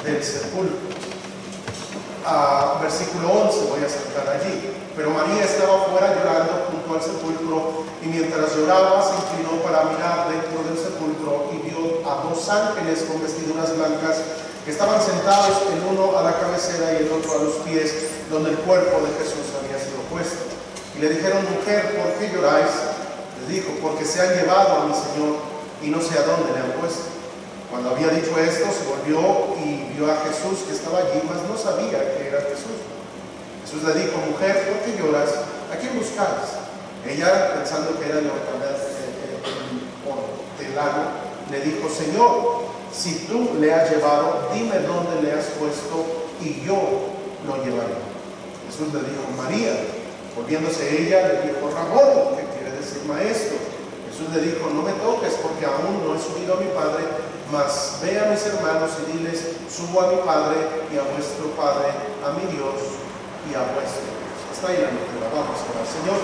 del sepulcro. Versículo 11, voy a saltar allí. Pero María estaba fuera llorando junto al sepulcro, y mientras lloraba se inclinó para mirar dentro del sepulcro y vio a dos ángeles con vestiduras blancas que estaban sentados, el uno a la cabecera y el otro a los pies, donde el cuerpo de Jesús había sido puesto. Y le dijeron: mujer, ¿por qué lloráis? Les dijo: porque se han llevado a mi Señor y no sé a dónde le han puesto. Cuando había dicho esto, se volvió y vio a Jesús que estaba allí, mas no sabía que era Jesús. Jesús le dijo: mujer, ¿por qué lloras? ¿A quién buscáis? Ella, pensando que era el hortelano, le dijo: Señor, si tú le has llevado, dime dónde le has puesto y yo lo llevaré. Jesús le dijo: María. Volviéndose ella, le dijo: Rabón, que quiere decir maestro. Jesús le dijo: no me toques, porque aún no he subido a mi Padre, mas ve a mis hermanos y diles: subo a mi Padre y a vuestro Padre, a mi Dios y a vuestro Dios. Hasta ahí la lectura. Vamos a orar. Señor,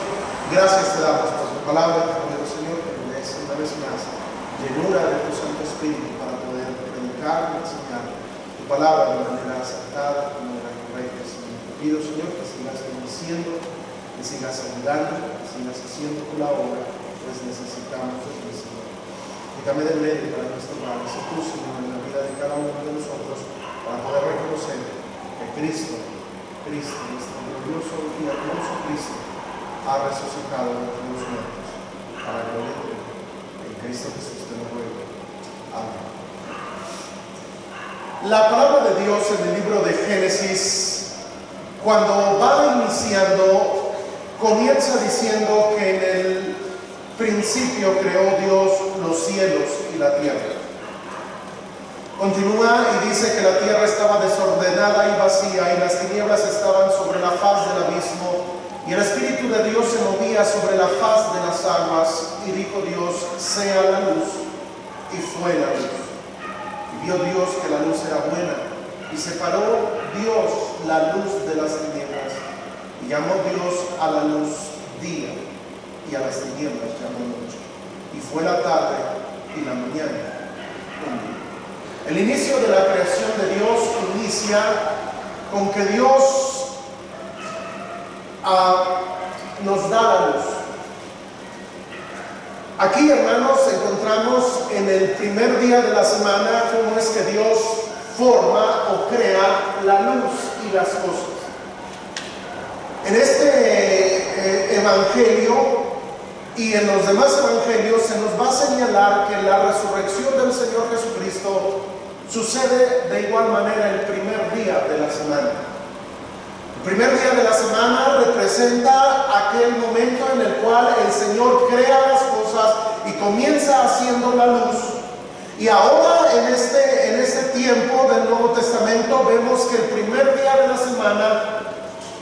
gracias te damos por tu palabra. Te pido, Señor, que me des una vez más llenura de tu Santo Espíritu para poder predicar y enseñar tu palabra de manera acertada, de manera correcta. Señor, te pido, Señor, que sigas bendiciendo, que sigas ayudando, que sigas haciendo tu la obra, pues necesitamos de ti, Señor. Quítame del medio para nuestro Padre, sé tú, Señor, en la vida de cada uno de nosotros, para poder reconocer que Cristo, nuestro glorioso y hermoso Cristo, ha resucitado entre los muertos, para gloria de Dios. En Cristo Jesús te lo ruego. Amén. La palabra de Dios en el libro de Génesis, cuando va iniciando, comienza diciendo que en el principio creó Dios los cielos y la tierra. Continúa y dice que la tierra estaba desordenada y vacía, y las tinieblas estaban sobre la faz del abismo, y el Espíritu de Dios se movía sobre la faz de las aguas. Y dijo Dios: sea la luz, y fue la luz. Y vio Dios que la luz era buena, y separó Dios la luz de las tinieblas, y llamó Dios a la luz día, y a las tinieblas llamó noche. Y fue la tarde y la mañana un día. El inicio de la creación de Dios inicia con que Dios nos da la luz. Aquí, hermanos, encontramos en el primer día de la semana cómo es que Dios forma o crea la luz y las cosas. En este evangelio y en los demás evangelios se nos va a señalar que la resurrección del Señor Jesucristo sucede de igual manera el primer día de la semana. El primer día de la semana representa aquel momento en el cual el Señor crea las cosas y comienza haciendo la luz. Y ahora en este tiempo del Nuevo Testamento vemos que el primer día de la semana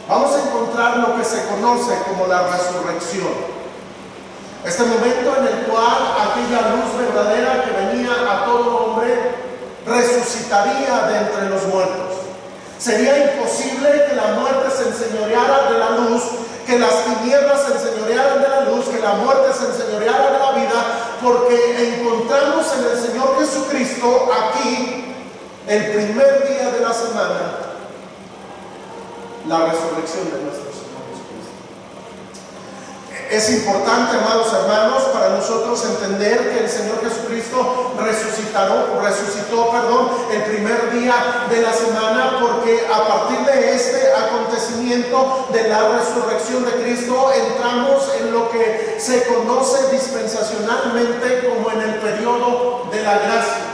vamos a encontrar lo que se conoce como la resurrección. Este momento en el cual aquella luz verdadera que venía a todo hombre resucitaría de entre los muertos. Sería imposible que la muerte se enseñoreara de la luz, que las tinieblas se enseñorearan de la luz, que la muerte se enseñoreara de la vida, porque encontramos en el Señor Jesucristo aquí, el primer día de la semana, la resurrección de nuestro Señor Jesucristo. Es importante, amados hermanos, para nosotros entender que el Señor Jesucristo resucitó el primer día de la semana, porque a partir de este acontecimiento de la resurrección de Cristo entramos en lo que se conoce dispensacionalmente como en el periodo de la gracia.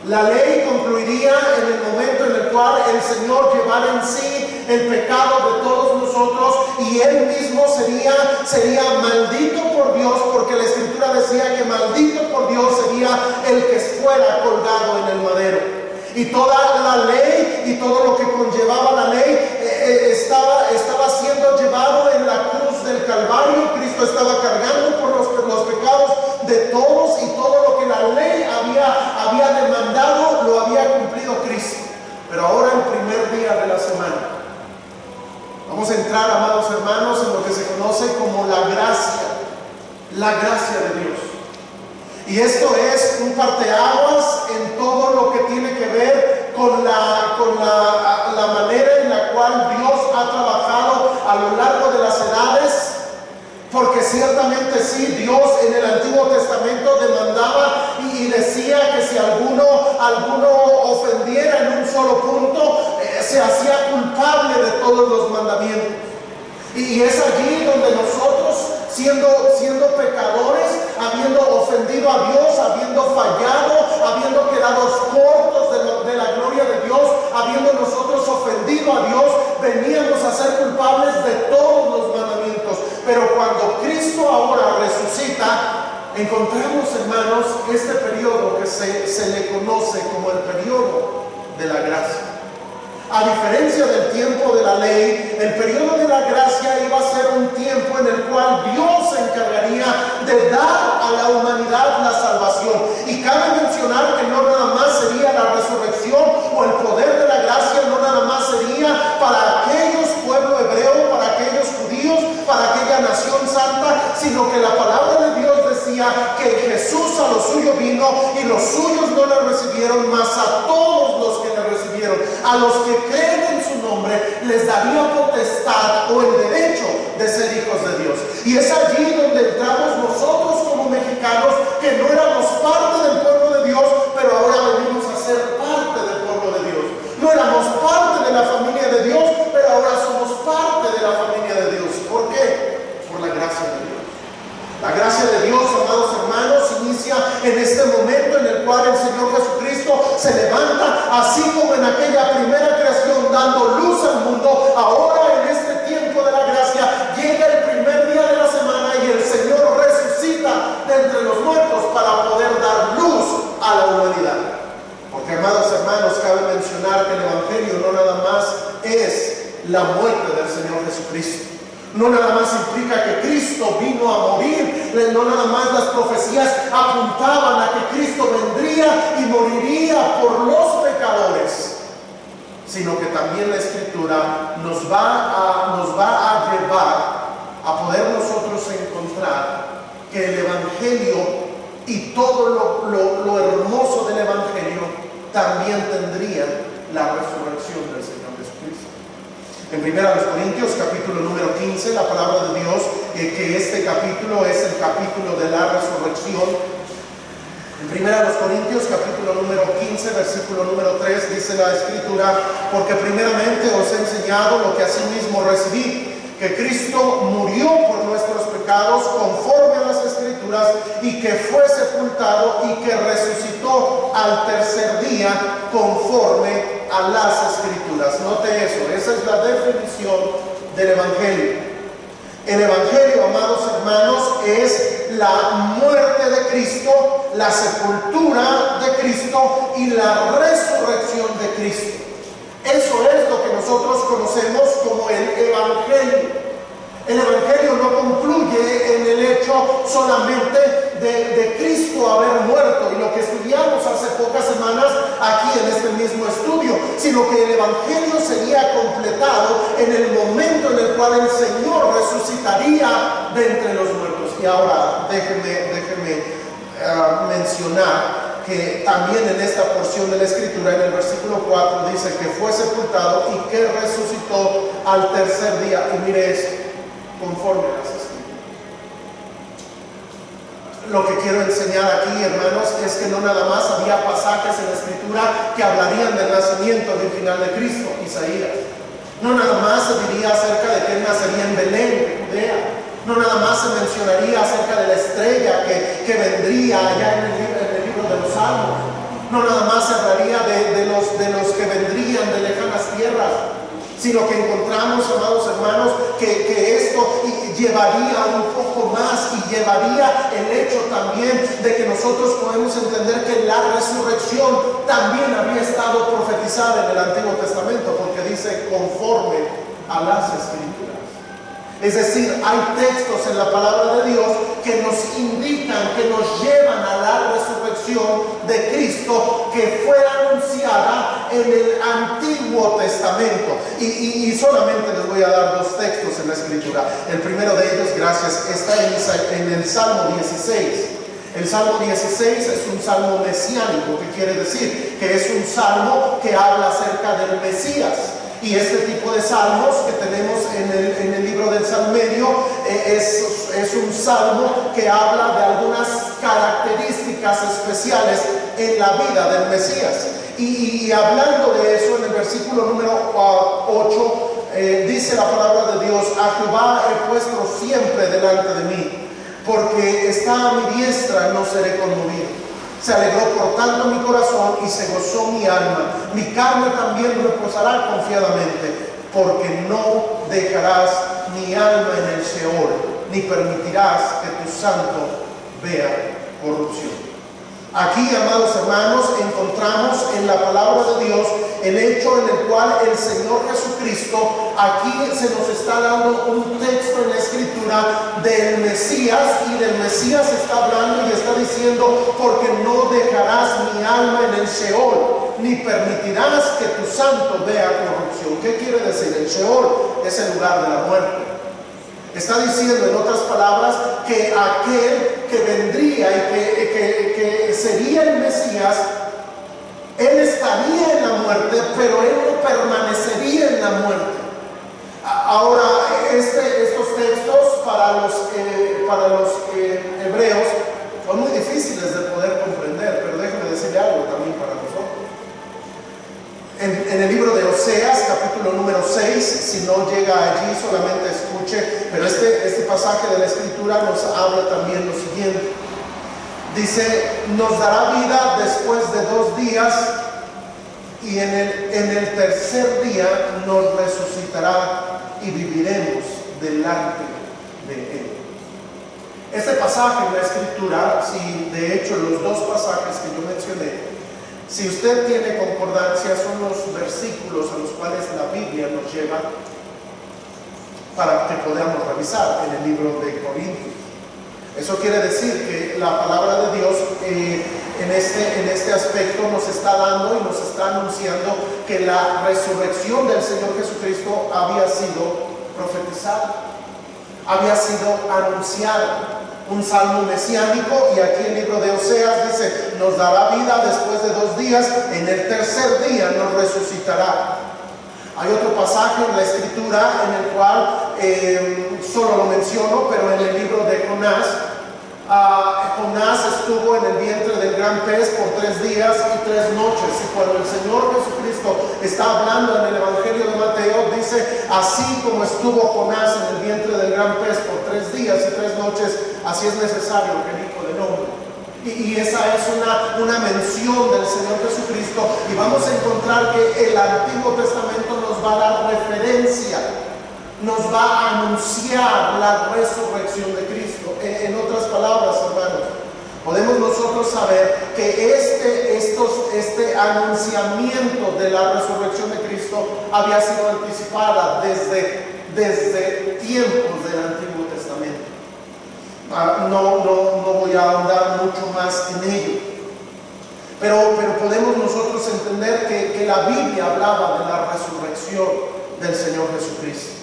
La ley concluiría en el momento en el cual el Señor llevara en sí el pecado de todos nosotros, y Él mismo sería maldito por Dios, porque la Escritura decía que maldito por Dios sería el que fuera colgado en el madero. Y toda la ley y todo lo que conllevaba la ley estaba siendo llevado en la cruz del Calvario. Cristo estaba cargando por los pecados de todos, y todo lo que la ley había demandado lo había cumplido Cristo. Pero ahora, el primer día de la semana, vamos a entrar, amados hermanos, en lo que se conoce como la gracia de Dios. Y esto es un parteaguas en todo lo que tiene que ver con si alguno ofendiera en un solo punto, se hacía culpable de todos los mandamientos. Y es allí donde nosotros, siendo pecadores, habiendo ofendido a Dios, habiendo fallado, habiendo quedado cortos de la gloria de Dios, habiendo nosotros ofendido a Dios, veníamos a ser culpables de todos los mandamientos. Pero cuando Cristo ahora resucita, encontramos, hermanos, este periodo que se le conoce como el periodo de la gracia. A diferencia del tiempo de la ley, el periodo de la gracia iba a ser un tiempo en el cual Dios se encargaría de dar a la humanidad la salvación. Y cabe mencionar que no nada más sería la resurrección o el poder de la gracia, no nada más sería para aquellos pueblo hebreo, para aquellos judíos, para aquella nación santa, sino que la palabra de Dios decía que Jesús a lo suyo vino y los suyos no le recibieron, mas a todos los que le recibieron, a los que creen en su nombre, les daría potestad o el derecho de ser hijos de Dios. Y es allí donde entramos nosotros como mexicanos, que no éramos parte del pueblo de Dios, pero ahora venimos a ser parte del pueblo de Dios. No éramos parte de la familia de Dios, pero ahora somos parte de la familia de Dios. ¿Por qué? Por la gracia de Dios. La gracia de Dios, amados hermanos, inicia en este momento en el cual el Señor Jesucristo se levanta, así como en aquella primera creación, dando luz al mundo. Ahora, en este tiempo de la gracia, llega el primer día de la semana y el Señor resucita de entre los muertos para poder dar luz a la humanidad. Porque, amados hermanos, cabe mencionar que el Evangelio no nada más es la muerte del Señor Jesucristo. No nada más implica que Cristo vino a morir, no nada más las profecías apuntaban a que Cristo vendría y moriría por los pecadores, sino que también la Escritura nos va a llevar a poder nosotros encontrar que el Evangelio y todo lo hermoso del Evangelio también tendría la resurrección del Señor Jesucristo. En 1 Corintios capítulo número 15, la palabra de Dios, que este capítulo es el capítulo de la resurrección. En 1 Corintios capítulo número 15, versículo número 3, dice la Escritura: porque primeramente os he enseñado lo que asimismo recibí, que Cristo murió por nuestros pecados conforme a las Escrituras, y que fue sepultado y que resucitó al tercer día conforme a las Escrituras. Note eso, esa es la definición del Evangelio. El Evangelio, amados hermanos, es la muerte de Cristo, la sepultura de Cristo y la resurrección de Cristo. Eso es lo que nosotros conocemos como el Evangelio. El Evangelio no concluye en el hecho solamente de Cristo haber muerto, y lo que estudiamos hace pocas semanas aquí en este mismo estudio, sino que el Evangelio sería completado en el momento en el cual el Señor resucitaría de entre los muertos. Y ahora déjenme mencionar que también en esta porción de la Escritura, en el versículo 4, dice que fue sepultado y que resucitó al tercer día. Y mire eso, conforme a las Escrituras. Lo que quiero enseñar aquí, hermanos, es que no nada más había pasajes en la Escritura que hablarían del nacimiento del final de Cristo, Isaías. No nada más se diría acerca de que él nacería en Belén, Judea. No nada más se mencionaría acerca de la estrella que vendría allá en el libro de los Salmos. No nada más se hablaría de los que vendrían de lejanas tierras, sino que encontramos, amados hermanos, que esto llevaría un poco más, y llevaría el hecho también de que nosotros podemos entender que la resurrección también había estado profetizada en el Antiguo Testamento, porque dice conforme a las Escrituras. Es decir, hay textos en la palabra de Dios que nos indican, que nos llevan a la resurrección de Cristo, que fue anunciada en el Antiguo Testamento. Y solamente les voy a dar dos textos en la Escritura. El primero de ellos, gracias, está en el Salmo 16. El Salmo 16 es un salmo mesiánico, que quiere decir que es un salmo que habla acerca del Mesías. Y este tipo de salmos que tenemos en el libro del Salmerio es un salmo que habla de algunas características especiales en la vida del Mesías. Y hablando de eso, en el versículo número 8, dice la palabra de Dios: a Jehová he puesto siempre delante de mí, porque está a mi diestra, no seré conmovido. Se alegró por tanto mi corazón y se gozó mi alma. Mi carne también reposará confiadamente, porque no dejarás mi alma en el Seol, ni permitirás que tu santo vea corrupción. Aquí, amados hermanos, encontramos en la palabra de Dios el hecho en el cual el Señor Jesucristo, aquí se nos está dando un texto en la Escritura del Mesías, y del Mesías está hablando y está diciendo: porque no dejarás mi alma en el Seol, ni permitirás que tu santo vea corrupción. ¿Qué quiere decir? El Seol es el lugar de la muerte. Está diciendo, en otras palabras, que aquel que vendría y que sería el Mesías, él estaría en la muerte, pero él no permanecería en la muerte. Ahora, estos textos para los hebreos son muy difíciles de poder comprender, pero déjeme decirle algo también para nosotros. En el libro de Oseas, capítulo número 6, si no llega allí, solamente escuche, pero este pasaje de la Escritura nos habla también lo siguiente. Dice: nos dará vida después de 2 días, y en el tercer día nos resucitará y viviremos delante de Él. Este pasaje en la Escritura, si de hecho los 2 pasajes que yo mencioné, si usted tiene concordancia, son los versículos a los cuales la Biblia nos lleva para que podamos revisar en el libro de Corintios. Eso quiere decir que la palabra de Dios en este aspecto nos está dando y nos está anunciando que la resurrección del Señor Jesucristo había sido profetizada, había sido anunciada. Un salmo mesiánico, y aquí el libro de Oseas dice: nos dará vida después de 2 días, en el tercer día nos resucitará. Hay otro pasaje en la Escritura en el cual solo lo menciono, pero en el libro de Jonás, Jonás estuvo en el vientre del gran pez por 3 días y 3 noches, y cuando el Señor Jesucristo está hablando en el Evangelio de Mateo, dice: así como estuvo Jonás en el vientre del gran pez por 3 días y 3 noches, así es necesario que el Hijo del Hombre. Y esa es una mención del Señor Jesucristo, y vamos a encontrar que el Antiguo Testamento nos va a dar referencia, nos va a anunciar la resurrección de Cristo. En otras palabras, hermanos, podemos nosotros saber que este anunciamiento de la resurrección de Cristo había sido anticipada desde tiempos del Antiguo Testamento. No voy a ahondar mucho más en ello, pero podemos nosotros entender que la Biblia hablaba de la resurrección del Señor Jesucristo.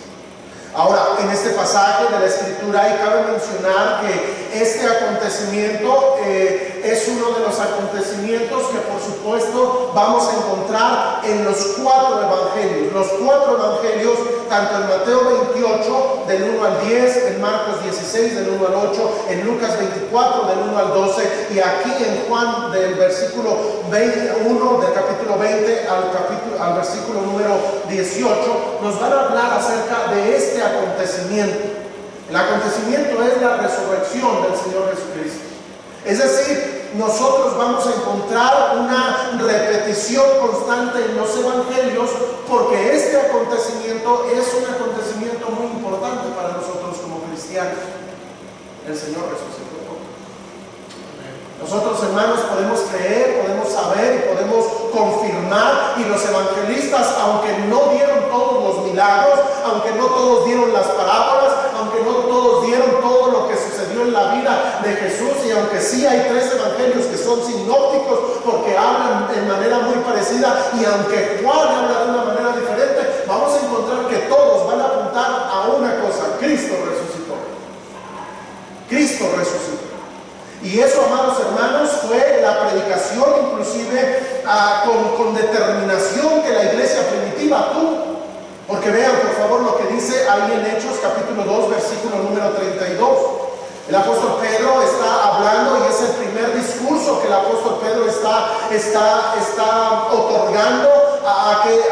Ahora, en este pasaje de la Escritura, y cabe mencionar que este acontecimiento es uno de los acontecimientos que, por supuesto, vamos a encontrar en los 4 evangelios. Los 4 evangelios, tanto en Mateo 28, del 1 al 10, en Marcos 16, del 1 al 8, en Lucas 24, del 1 al 12, y aquí en Juan, del versículo 1 del capítulo 20 al versículo número 18, nos van a hablar acerca de este acontecimiento. El acontecimiento es la resurrección del Señor Jesucristo. Es decir, nosotros vamos a encontrar una repetición constante en los evangelios, porque este acontecimiento es un acontecimiento muy importante para nosotros como cristianos. El Señor resucitó. Nosotros, hermanos, podemos creer, podemos saber y podemos confirmar, y los evangelistas, aunque no dieron todos los milagros, aunque no todos dieron las parábolas, aunque no todos dieron todo lo que sucedió en la vida de Jesús, y aunque sí hay 3 evangelios que son sinópticos porque hablan de manera muy parecida, y aunque Juan habla de una manera diferente, vamos a encontrar que todos van a apuntar a una cosa: Cristo resucitó. Cristo resucitó. Y eso, amados hermanos, fue la predicación, inclusive con determinación, que la iglesia primitiva tuvo. Porque vean, por favor, lo que dice ahí en Hechos capítulo 2, versículo número 32. El apóstol Pedro está hablando y es el primer discurso que el apóstol Pedro está otorgando a aquel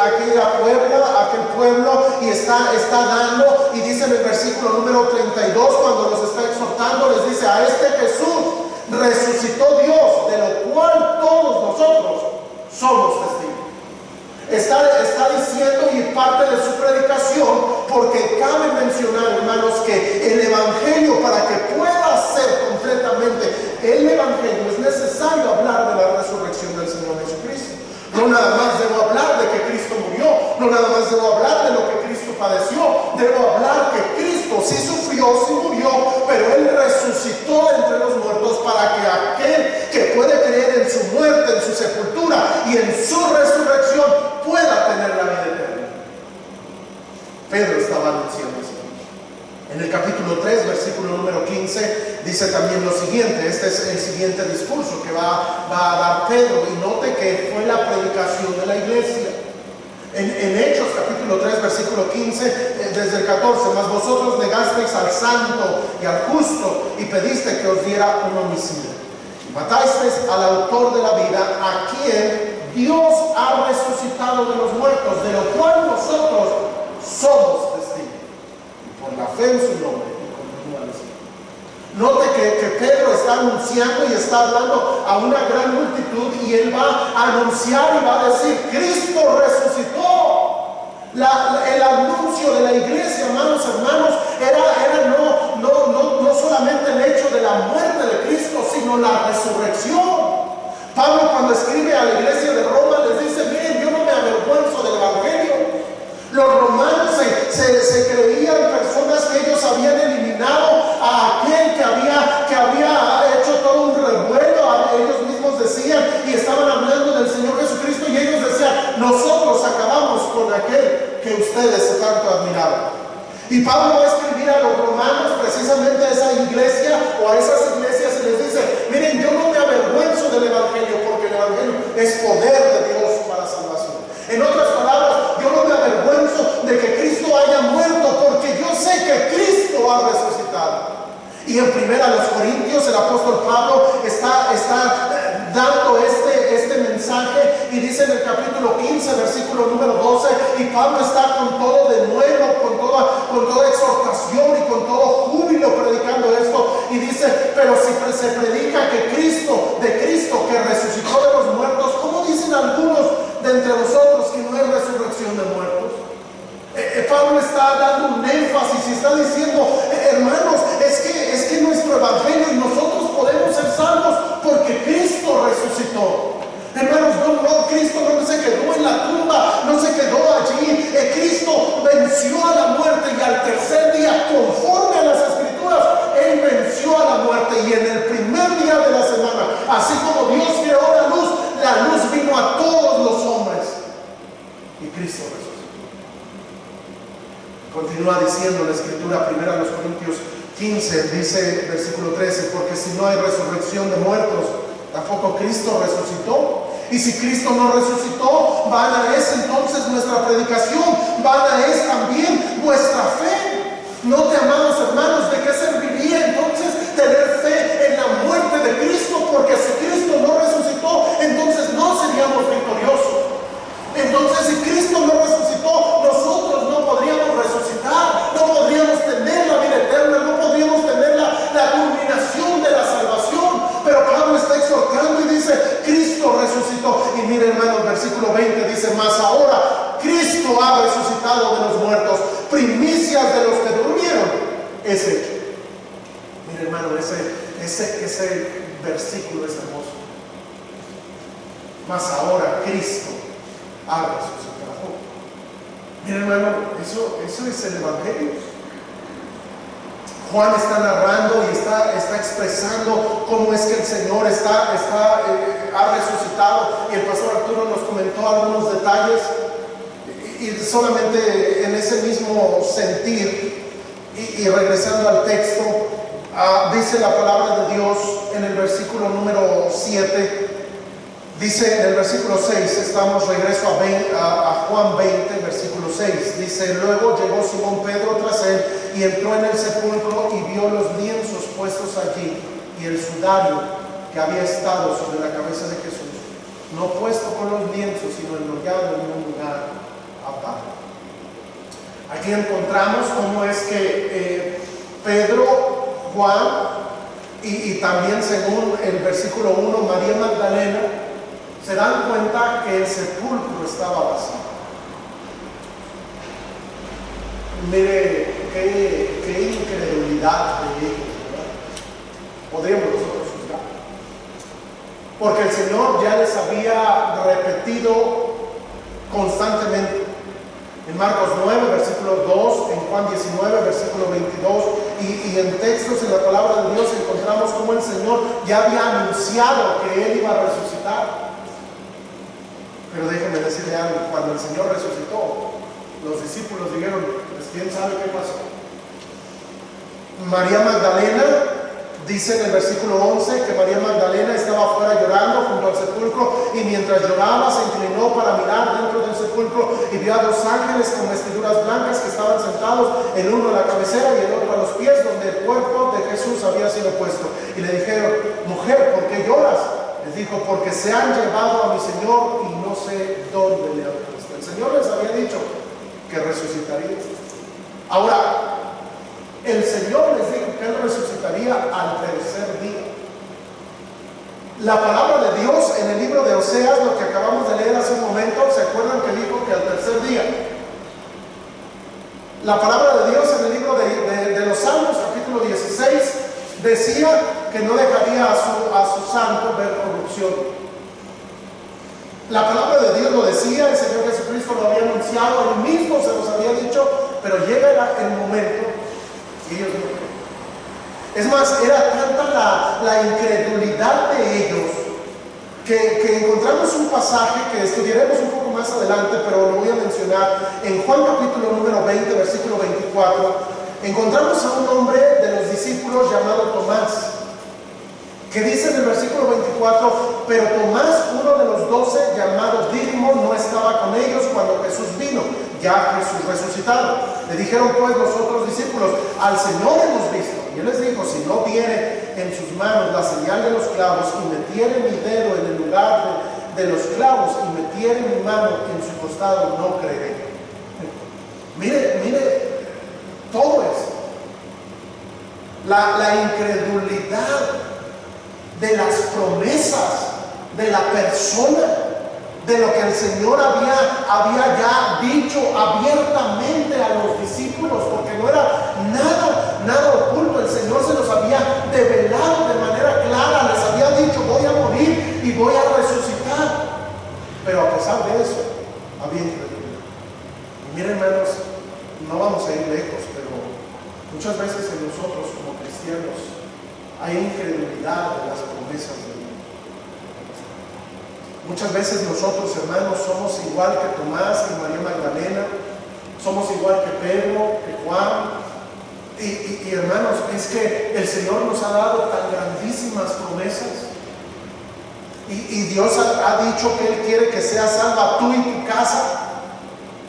pueblo y está dando, y dice en el versículo número 32, cuando los está exhortando, les dice: a este Jesús resucitó Dios, de lo cual todos nosotros somos testigos. Está diciendo, y parte de su predicación, porque cabe mencionar, hermanos, que el evangelio, para que pueda ser completamente el evangelio, es necesario hablar de la resurrección del Señor Jesucristo. No nada más debo hablar de que Cristo murió, no nada más debo hablar de lo que Cristo padeció, debo hablar que Cristo sí sufrió, sí murió, pero Él resucitó entre los muertos, para que aquel que puede creer en su muerte, en su sepultura y en su resurrección pueda tener la vida eterna. Pedro estaba anunciando eso. En el capítulo 3, versículo número 15, dice también lo siguiente. Este es el siguiente discurso que va a dar Pedro, y note que fue la predicación de la iglesia. En Hechos capítulo 3, versículo 15, desde el 14: mas vosotros negasteis al santo y al justo, y pediste que os diera un homicida. Matasteis al autor de la vida, a quien Dios ha resucitado de los muertos, de lo cual nosotros somos testigos. Y por la fe en su nombre, y continúa diciendo. Note que Pedro está anunciando y está hablando a una gran multitud, y él va a anunciar y va a decir: Cristo resucitó. El anuncio de la iglesia, hermanos, era no solamente el hecho de la muerte de Cristo, sino la resurrección. Pablo, cuando escribe a la iglesia de Roma, les dice: miren, yo no me avergüenzo del evangelio. Los romanos se creían personas que ellos habían eliminado a aquel que había hecho todo un revuelo. Ellos mismos decían, y estaban hablando del Señor Jesucristo, y ellos decían: nosotros acabamos con aquel que ustedes tanto admiraban. Y Pablo va a escribir a los romanos, precisamente a esa iglesia, o a esas iglesias, y les dice: miren, yo no me avergüenzo del evangelio, porque el evangelio es poder de Dios para salvación. En otras palabras, yo no me avergüenzo de que Cristo haya muerto, porque yo sé que Cristo ha resucitado. Y en 1 Corintios el apóstol Pablo está dando este mensaje, y dice en el capítulo 15, versículo número 12, y Pablo está con todo de nuevo, con toda exhortación y con todo júbilo predicando esto, y dice: pero si se predica que de Cristo que resucitó de los muertos, ¿cómo dicen algunos de entre vosotros que no hay resurrección de muertos? Pablo está dando un énfasis y está diciendo: hermanos, es que nuestro evangelio, y nosotros podemos ser salvos porque Cristo resucitó. Hermanos, Cristo no se quedó en la tumba, no se quedó allí. Cristo venció a la muerte, y al tercer día, conforme a las Escrituras, Él venció a la muerte. Y en el primer día de la semana, así como Dios creó la luz vino a todos los hombres, y Cristo resucitó. Continúa diciendo la Escritura, 1 Corintios 15, dice versículo 13: porque si no hay resurrección de muertos, tampoco Cristo resucitó. Y si Cristo no resucitó, vana es entonces nuestra predicación, vana es también vuestra fe. Note, amados hermanos, ¿de qué serviría entonces tener fe en la muerte de Cristo? Porque si Cristo no resucitó, entonces no seríamos victoriosos. Entonces, si Cristo no resucitó, nosotros no podríamos resucitar, no podríamos tener la vida eterna, no podríamos tener la culminación de la salvación. Pero Pablo está exhortando y dice: Cristo resucitó. Y mire, hermanos, versículo 20 dice: mas ahora Cristo ha resucitado de los muertos, primicias de los que durmieron es hecho. Mire, hermano, ese versículo es hermoso. Mas ahora Cristo ha resucitado. Mire, hermano, eso es el evangelio. Juan está narrando y está expresando cómo es que el Señor ha resucitado, y el pastor Arturo nos comentó algunos detalles, y solamente en ese mismo sentir, y regresando al texto, dice la palabra de Dios en el versículo número 7, Dice en el versículo 6, estamos regreso a Juan 20, versículo 6. Dice: luego llegó Simón Pedro tras él y entró en el sepulcro y vio los lienzos puestos allí y el sudario que había estado sobre la cabeza de Jesús, no puesto con los lienzos, sino enrollado en un lugar aparte. Aquí encontramos cómo es que Pedro, Juan y también, según el versículo 1, María Magdalena se dan cuenta que el sepulcro estaba vacío. Mire qué incredulidad de ellos, ¿verdad? Podríamos nosotros juzgar, porque el Señor ya les había repetido constantemente en Marcos 9, versículo 2, en Juan 19, versículo 22, y en textos en la palabra de Dios encontramos cómo el Señor ya había anunciado que Él iba a resucitar. Pero déjenme decirle algo: cuando el Señor resucitó, los discípulos dijeron: pues quién sabe qué pasó. María Magdalena dice en el versículo 11 que María Magdalena estaba afuera llorando junto al sepulcro, y mientras lloraba se inclinó para mirar dentro del sepulcro y vio a dos ángeles con vestiduras blancas que estaban sentados, el uno a la cabecera y el otro a los pies, donde el cuerpo de Jesús había sido puesto. Y le dijeron: mujer, ¿por qué lloras? Les dijo: porque se han llevado a mi Señor y no sé dónde le han puesto. El Señor les había dicho que resucitaría. Ahora, el Señor les dijo que Él resucitaría al tercer día. La palabra de Dios en el libro de Oseas, lo que acabamos de leer hace un momento, ¿se acuerdan que dijo que al tercer día? La palabra de Dios en el libro de los Salmos, capítulo 16, decía que no dejaría a su santo ver corrupción. La palabra de Dios lo decía, el Señor Jesucristo lo había anunciado, Él mismo se los había dicho, pero llega el momento y ellos no creen. Es más, era tanta la incredulidad de ellos que encontramos un pasaje que estudiaremos un poco más adelante, pero lo voy a mencionar en Juan capítulo número 20, versículo 24. Encontramos a un hombre de los discípulos llamado Tomás, que dice en el versículo 24: pero Tomás, uno de los 12, llamado Dídimo, no estaba con ellos cuando Jesús vino, ya Jesús resucitado. Le dijeron pues los otros discípulos: al Señor hemos visto. Y él les dijo: si no viere en sus manos la señal de los clavos, y metiere mi dedo en el lugar de los clavos, y metiere mi mano en su costado, no creeré. Mire todo eso, la incredulidad de las promesas de la persona, de lo que el Señor había ya dicho abiertamente a los discípulos, porque no era nada oculto. El Señor se los había develado de manera clara, les había dicho: voy a morir y voy a resucitar. Pero a pesar de eso, había incredulidad. Y miren, hermanos, no vamos a ir lejos, pero muchas veces en nosotros como cristianos hay incredulidad de las promesas de Dios. Muchas veces nosotros, hermanos, somos igual que Tomás y María Magdalena, somos igual que Pedro, que Juan, y hermanos, es que el Señor nos ha dado tan grandísimas promesas, y Dios ha dicho que Él quiere que seas salva tú y tu casa.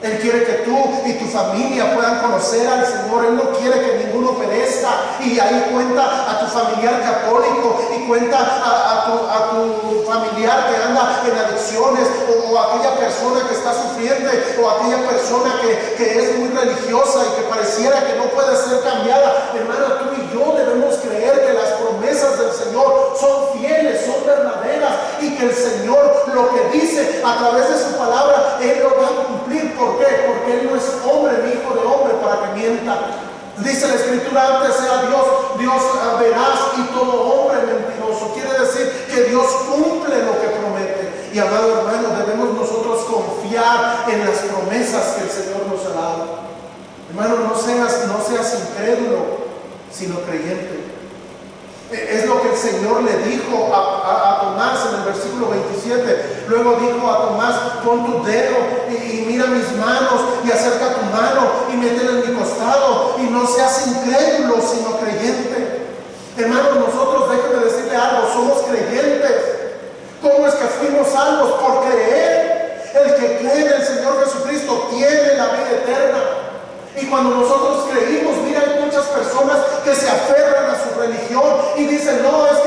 Él quiere que tú y tu familia puedan conocer al Señor. Él no quiere que ninguno perezca. Y ahí cuenta a tu familiar católico, y cuenta a tu familiar que anda en adicciones, o aquella persona que está sufriente, o aquella persona que es muy religiosa y que pareciera que no puede ser cambiada. Hermana, tú y yo debemos creer que las promesas del Señor son fieles, son verdaderas, y que el Señor lo que dice a través de su palabra, Él lo va a cumplir. ¿Por qué? Porque Él no es hombre ni hijo de hombre para que mienta. Dice la Escritura: antes sea Dios veraz y todo hombre mentiroso. Quiere decir que Dios cumple lo que promete. Y amado hermano, debemos nosotros confiar en las promesas que el Señor nos ha dado. Hermano, no seas incrédulo, sino creyente. Es lo que el Señor le dijo a Tomás en el versículo 27. Luego dijo a Tomás: pon tu dedo y mira mis manos, y acerca tu mano y métela en mi costado, y no seas incrédulo sino creyente. Hermanos, nosotros, déjenme decirle algo, somos creyentes, ¿Cómo es que fuimos salvos? Por creer. El que cree en el Señor Jesucristo tiene la vida eterna. Y cuando nosotros creímos, mira, hay muchas personas que se aferran a su religión y dicen, no, es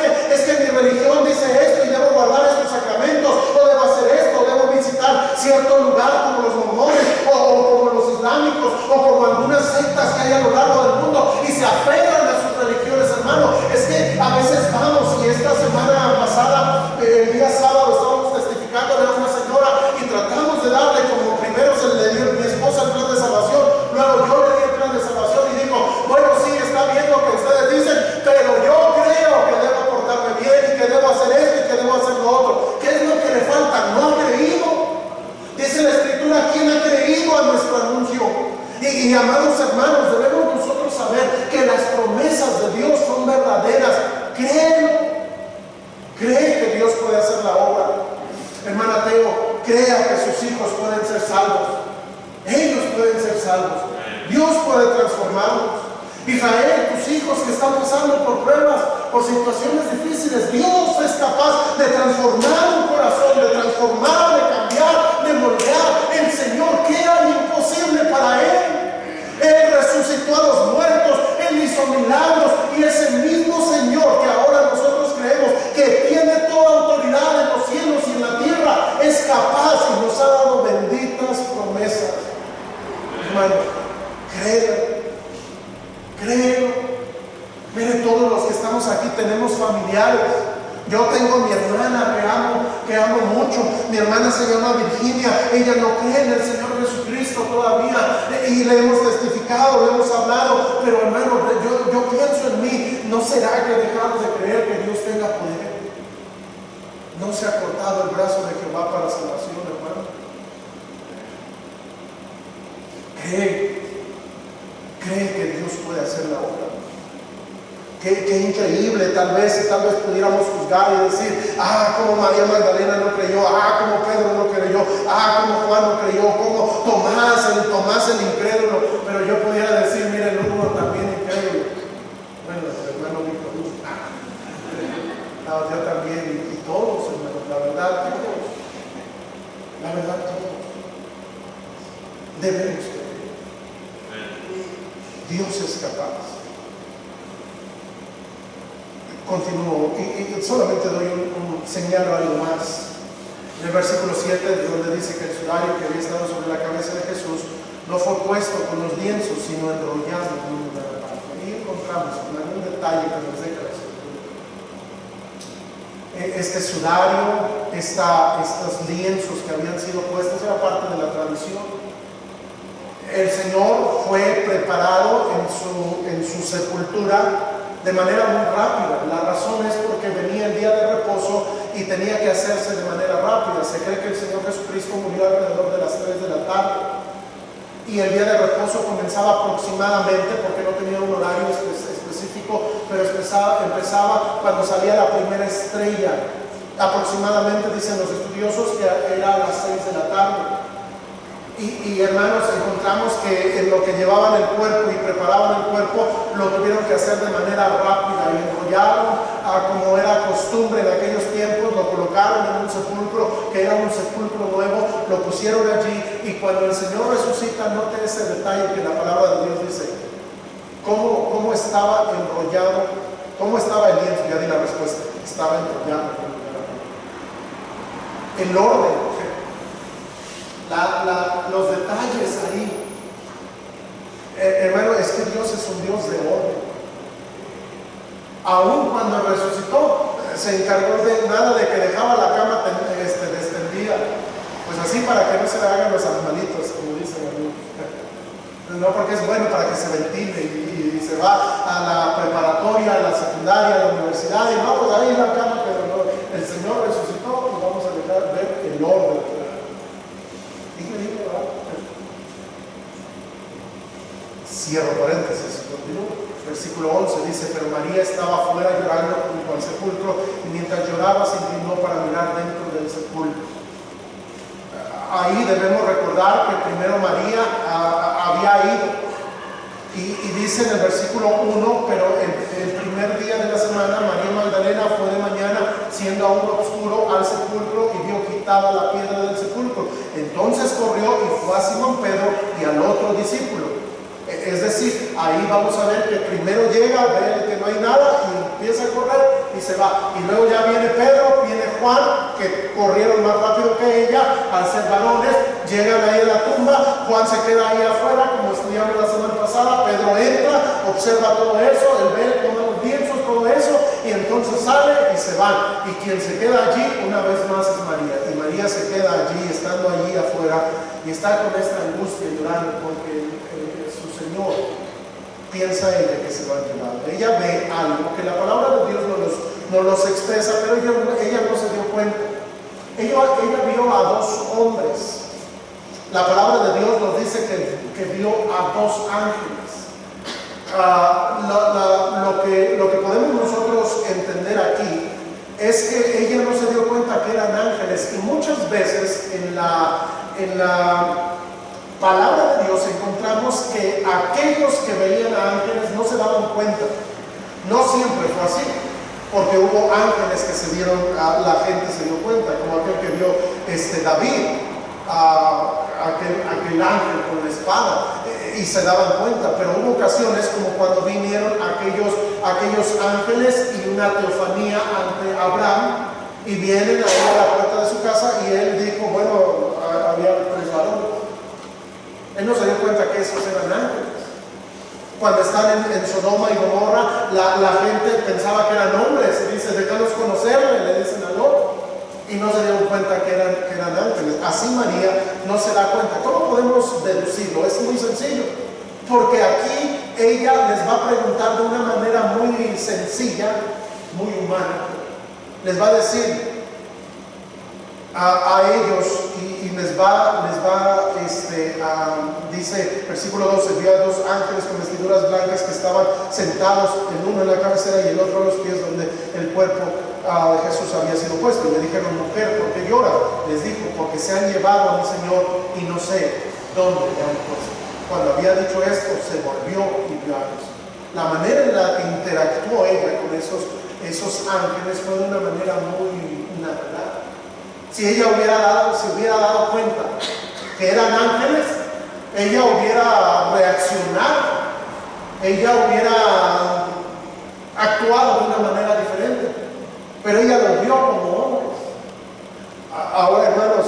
que mi religión dice esto y debo guardar estos sacramentos, o debo hacer esto, o debo visitar cierto lugar como los mormones, o como los islámicos, o como algunas sectas que hay a lo largo del mundo, y se aferran a sus religiones, hermano. Es que a veces vamos, y esta semana pasada, el día sábado, estábamos testificando de una señora y tratamos de darle, como primero se le dio mi esposa el plan de salvación, luego yo le di el plan de salvación y digo, bueno, sí, está bien lo que ustedes dicen, pero yo creo que debo portarme bien y que debo hacer esto y que debo hacer lo otro. ¿Qué es lo que le falta? No ha creído. Dice la Escritura, ¿quién ha creído a nuestro anuncio? Y amados hermanos, debemos nosotros saber que las promesas de Dios son verdaderas. Créelo. Cree que Dios puede hacer la obra. Hermana Teo, crea que sus hijos pueden ser salvos. Ellos pueden ser salvos. Dios puede transformarlos. Israel, tus hijos que están pasando por pruebas, por situaciones difíciles, Dios es capaz de transformar un corazón, de transformar, de cambiar, de moldear. El Señor, ¿qué hay imposible para Él? Él resucitó a los muertos, Él hizo milagros, y ese mismo Señor que ahora nosotros creemos que tiene toda autoridad en los cielos y en la tierra, es capaz y nos ha dado benditas promesas. Hermano, créelo. Créelo. Mire, todos los que estamos aquí tenemos familiares. Yo tengo mi hermana que amo mucho. Mi hermana se llama Virginia. Ella no cree en el Señor Jesucristo todavía. Y le hemos testificado, le hemos hablado. Pero hermano, yo pienso en mí. ¿No será que dejamos de creer que Dios tenga poder? ¿No se ha cortado el brazo de Jehová para salvación, hermano? Cree que Dios puede hacer la obra. Qué increíble, tal vez pudiéramos juzgar y decir, como María Magdalena no creyó, como Pedro no creyó, como Juan no creyó, como Tomás el incrédulo. Pero yo pudiera decir, miren, uno también incrédulo. Bueno, el hermano dijo, yo también, y todos, hermanos, la verdad, todos. Debemos creer. Dios es capaz. Continúo y solamente doy señalo algo más. En el versículo 7, donde dice que el sudario que había estado sobre la cabeza de Jesús no fue puesto con los lienzos, sino enrollado en una parte. Ahí encontramos un detalle que nos deja la Escritura. Este sudario, estos lienzos que habían sido puestos, era parte de la tradición. El Señor fue preparado en su sepultura de manera muy rápida. La razón es porque venía el día de reposo y tenía que hacerse de manera rápida. Se cree que el Señor Jesucristo murió alrededor de las 3 de la tarde y el día de reposo comenzaba aproximadamente, porque no tenía un horario específico, pero empezaba cuando salía la primera estrella. Aproximadamente, dicen los estudiosos, que era a las 6 de la tarde. Y hermanos, encontramos que en lo que llevaban el cuerpo y preparaban el cuerpo, lo tuvieron que hacer de manera rápida y enrollaron, como era costumbre en aquellos tiempos, lo colocaron en un sepulcro, que era un sepulcro nuevo, lo pusieron allí, y cuando el Señor resucita, note ese detalle que la palabra de Dios dice, cómo estaba enrollado, cómo estaba el lienzo. Ya di la respuesta, estaba enrollado. El orden, los detalles ahí. Hermano, es que Dios es un Dios de orden. Aún cuando resucitó, se encargó de nada de que dejaba la cama extendida, pues así para que no se le hagan los animalitos, como dicen algunos. No, porque es bueno para que se ventile y se va a la preparatoria, a la secundaria, a la universidad, y no, pues ahí la cama, pero no, el Señor resucitó, y vamos a dejar ver el orden. Cierro paréntesis, continúo. Versículo 11 dice, pero María estaba afuera llorando junto al sepulcro, y mientras lloraba se inclinó para mirar dentro del sepulcro. Ahí debemos recordar que primero María había ido, y Y dice en el versículo 1, pero el primer día de la semana, María Magdalena fue de mañana, siendo aún oscuro, al sepulcro y vio quitada la piedra del sepulcro. Entonces corrió y fue a Simón Pedro y al otro discípulo. Es decir, ahí vamos a ver que primero llega, ve que no hay nada y empieza a correr y se va. Y luego ya viene Pedro, viene Juan, que corrieron más rápido que ella, al ser varones, llegan ahí a la tumba, Juan se queda ahí afuera, como estudiamos la semana pasada, Pedro entra, observa todo eso, él ve, toma los lienzos, todo eso, y entonces sale y se van. Y quien se queda allí, una vez más, es María. Y María se queda allí, estando allí afuera, y está con esta angustia llorando, porque su Señor piensa ella que se va a llevar. Ella ve algo que la palabra de Dios no los expresa, pero ella no se dio cuenta. Ella vio a dos hombres. La palabra de Dios nos dice que vio a dos ángeles. Lo que podemos nosotros entender aquí es que ella no se dio cuenta que eran ángeles, y muchas veces en la palabra de Dios encontramos que aquellos que veían a ángeles no se daban cuenta. No siempre fue así, porque hubo ángeles que se dieron, la gente se dio cuenta, como aquel que vio David, aquel ángel con la espada, y se daban cuenta. Pero hubo ocasiones como cuando vinieron aquellos ángeles y una teofanía ante Abraham, y vienen ahí a la puerta de su casa y él dijo, bueno, había 3 varones. Él no se dio cuenta que esos eran ángeles. Cuando están en Sodoma y Gomorra, la gente pensaba que eran hombres, y dice, déjanos conocerle, le dicen al otro, y no se dieron cuenta que eran ángeles. Así María no se da cuenta. ¿Cómo podemos deducirlo? Es muy sencillo, porque aquí ella les va a preguntar de una manera muy sencilla, muy humana. Les va a decir a ellos, y les va dice, versículo 12, vio a 2 ángeles con vestiduras blancas que estaban sentados, el uno en la cabecera y el otro a los pies, donde el cuerpo de Jesús había sido puesto. Y le dijeron, mujer, ¿por qué llora? Les dijo, porque se han llevado a mi Señor y no sé dónde le han puesto. Cuando había dicho esto, se volvió y vio a Jesús. La manera en la que interactuó ella con esos ángeles fue de una manera muy natural. Si ella se hubiera dado cuenta que eran ángeles, ella hubiera reaccionado, ella hubiera actuado de una manera diferente, pero ella lo vio como hombres. Ahora, hermanos,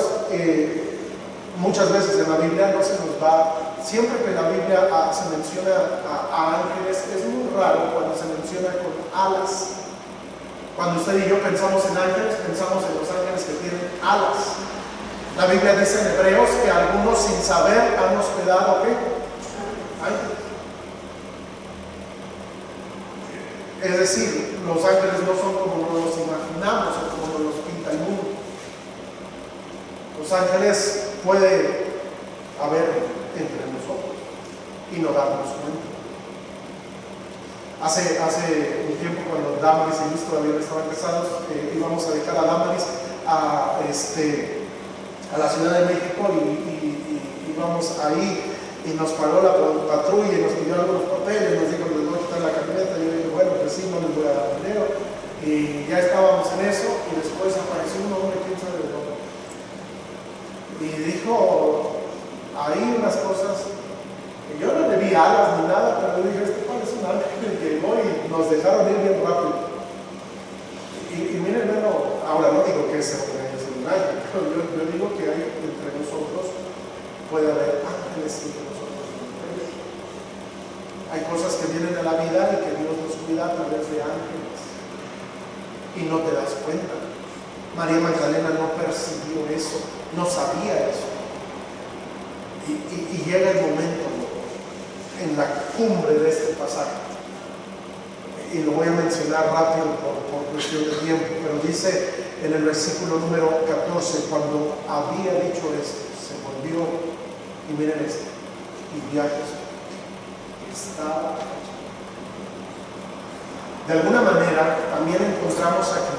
muchas veces en la Biblia no se nos va, siempre que en la Biblia se menciona a ángeles, es muy raro cuando se menciona con alas. Cuando usted y yo pensamos en ángeles, pensamos en los ángeles que tienen alas. La Biblia dice en Hebreos que algunos sin saber han hospedado ¿qué? Ángeles. Es decir, los ángeles no son como nos los imaginamos o como nos los pinta el mundo. Los ángeles puede haber entre nosotros y no darnos cuenta. Hace un tiempo, cuando Damaris y Luis todavía estaban casados, íbamos a dejar a Damaris a la Ciudad de México, y íbamos ahí, y nos paró la patrulla y nos pidió algunos papeles, nos dijo, les voy a quitar la camioneta. Y yo dije, bueno, pues sí, no les voy a dar dinero. Y ya estábamos en eso, y después apareció un hombre, quién sabe de dónde, y dijo ahí unas cosas. Yo no le vi alas ni nada, pero yo dije, parece un ángel que llegó, y nos dejaron ir bien rápido. Y miren, hermano, ahora no digo que ese hombre es un ángel, pero yo digo que hay entre nosotros, puede haber ángeles entre nosotros. Hay cosas que vienen a la vida y que Dios nos cuida a través de ángeles, y no te das cuenta. María Magdalena no percibió eso, no sabía eso. Y llega el momento en la cumbre de este pasaje, y lo voy a mencionar rápido por cuestión de tiempo, pero dice en el versículo número 14, cuando había dicho esto, se volvió, y miren esto, y vio a Jesús. Estaba allí. De alguna manera también encontramos aquí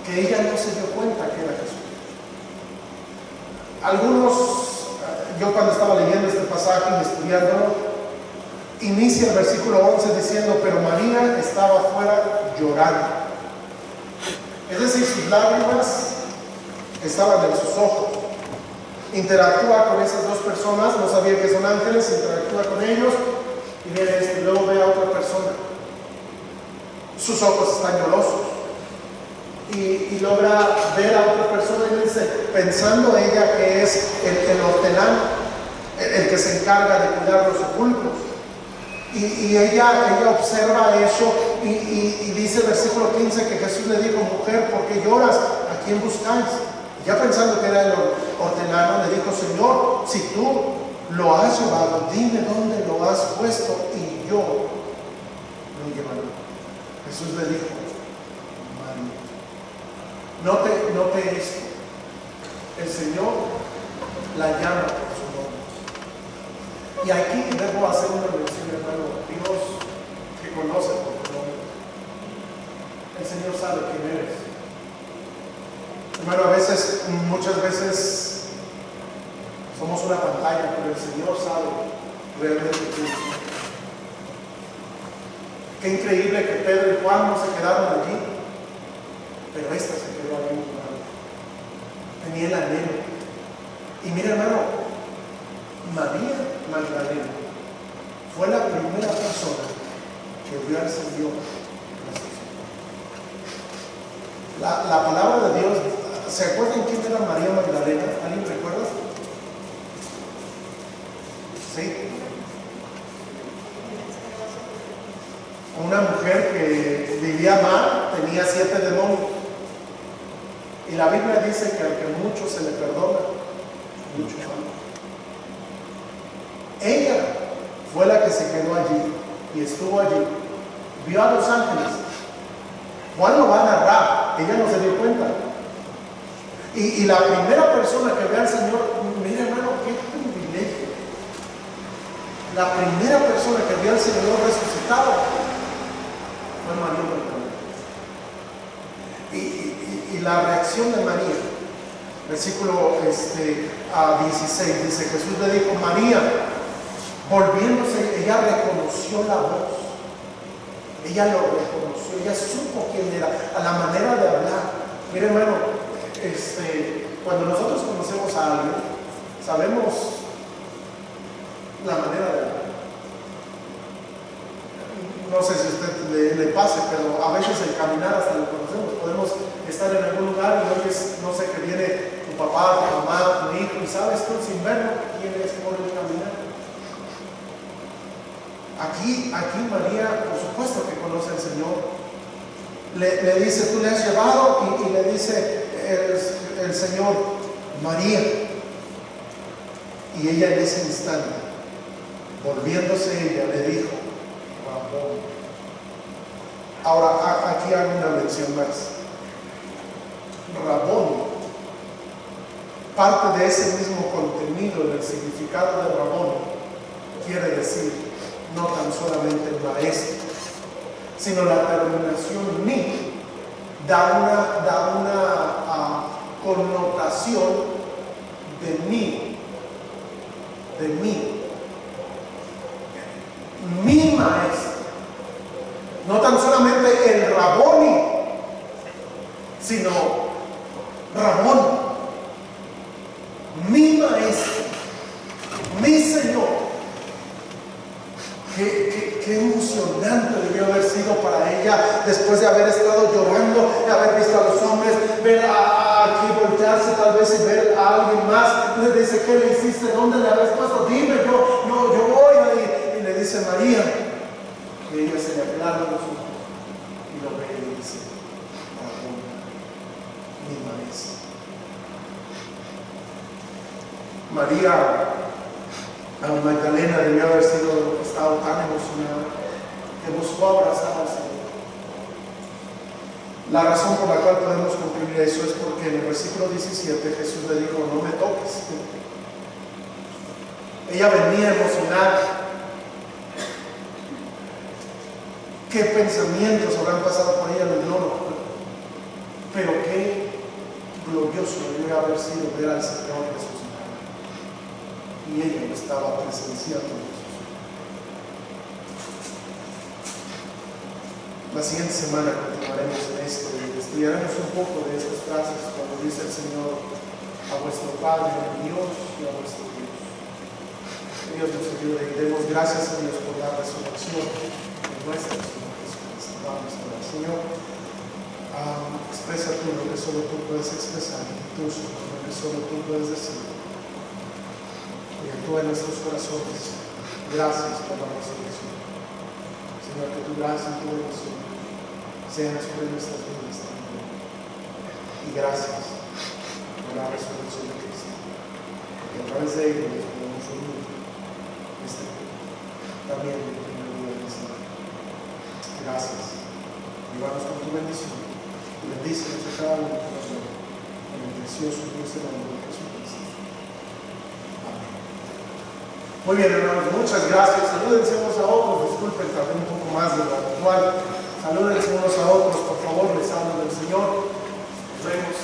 que ella no se dio cuenta que era Jesús. Algunos, yo cuando estaba leyendo este pasaje y estudiándolo, inicia el versículo 11 diciendo, pero María estaba afuera llorando. Es decir, sus lágrimas estaban en sus ojos. Interactúa con esas dos personas, no sabía que son ángeles, interactúa con ellos y viene esto, y luego ve a otra persona. Sus ojos están llorosos y logra ver a otra persona y dice, pensando ella que es el hortelano, el que se encarga de cuidar los sepulcros. Y ella observa eso y dice el versículo 15 que Jesús le dijo, mujer, ¿por qué lloras? ¿A quién buscáis? Ya pensando que era el hortelano, le dijo, Señor, si tú lo has llevado, dime dónde lo has puesto y yo lo llevaré. Jesús le dijo, María. Note esto. El Señor la llama por su nombre. Y aquí debo hacer una mención, hermano. Dios que conoce por tu nombre. El Señor sabe quién eres. Hermano, muchas veces somos una pantalla, pero el Señor sabe realmente quién es. Qué increíble que Pedro y Juan no se quedaron allí, pero esta se quedó allí, hermano. Tenía el anhelo. Y mira, hermano, María Magdalena fue la primera persona que vio al Señor. La palabra de Dios, ¿se acuerdan quién era María Magdalena? ¿Alguien recuerda? Sí. Una mujer que vivía mal, tenía 7 demonios. Y la Biblia dice que al que mucho se le perdona, mucho ama. Ella fue la que se quedó allí y estuvo allí. Vio a los ángeles. Juan lo va a narrar, ella no se dio cuenta. Y la primera persona que ve al Señor, mira, hermano, qué privilegio. La primera persona que vio al Señor resucitado fue María Magdalena. Y la reacción de María, versículo 16, dice, Jesús le dijo, María, volviéndose, ella reconoció la voz. Ella lo reconoció, ella supo quién era, a la manera de hablar. Mire, hermano, cuando nosotros conocemos a alguien, sabemos la manera de hablar. No sé si a usted le pase, pero a veces el caminar hasta lo conocemos. Podemos estar en algún lugar y oyes, no sé, que viene tu papá, tu mamá, tu hijo, y sabes tú sin verlo quién es por el caminar. Aquí María, por supuesto que conoce al Señor. Le dice, tú le has llevado, y le dice el Señor, María. Y ella en ese instante, volviéndose ella, le dijo, Rabón. Ahora, aquí hago una mención más. Rabón, parte de ese mismo contenido del significado de Rabón, quiere decir no tan solamente el maestro, sino la terminación ni da una connotación de mí, mi maestro. No tan solamente el Raboni, sino Rabón, mi maestro, mi Señor. Qué emocionante debió haber sido para ella después de haber estado llorando, de haber visto a los hombres, ver aquí voltearse tal vez y ver a alguien más. Le dice, ¿qué le hiciste? ¿Dónde le habías puesto? Dime, yo voy ahí. Y le dice, María. Y ella se le aplana los ojos y lo ve y le dice, Rabón, mi maestro. María Magdalena debió haber estado tan emocionada que buscó abrazar al Señor. La razón por la cual podemos concluir eso es porque en el versículo 17 Jesús le dijo, no me toques. Ella venía emocionada. ¿Qué pensamientos habrán pasado por ella? No, pero qué glorioso debió haber sido ver al Señor Jesús. Y ella lo estaba presenciando. La siguiente semana continuaremos en esto y estudiaremos un poco de estas frases cuando dice el Señor: a vuestro Padre, Dios, y a vuestro Dios. Que Dios nos ayude y demos gracias a Dios por la resurrección de nuestro Señor Jesucristo. Vamos a orar. Señor, expresa tú lo que solo tú puedes expresar, y tú lo que solo tú puedes decir. Y actúa en nuestros corazones. Gracias por la resurrección. Señor, que tu gracia y tu bendición sean sobre nuestras vidas también. Y gracias por la resurrección de Cristo. Porque a través de ello nos podemos unir también en el primer día de la semana. Gracias. Llevanos con tu bendición. Y bendícenos a cada uno de nosotros. En el precioso y dulce nombre de Jesucristo. Amén. Muy bien, hermanos, muchas gracias. Salúdense unos a otros. Disculpen, tardé un poco más de lo habitual. Salúdense unos a otros, por favor, les hablo del Señor. Nos vemos.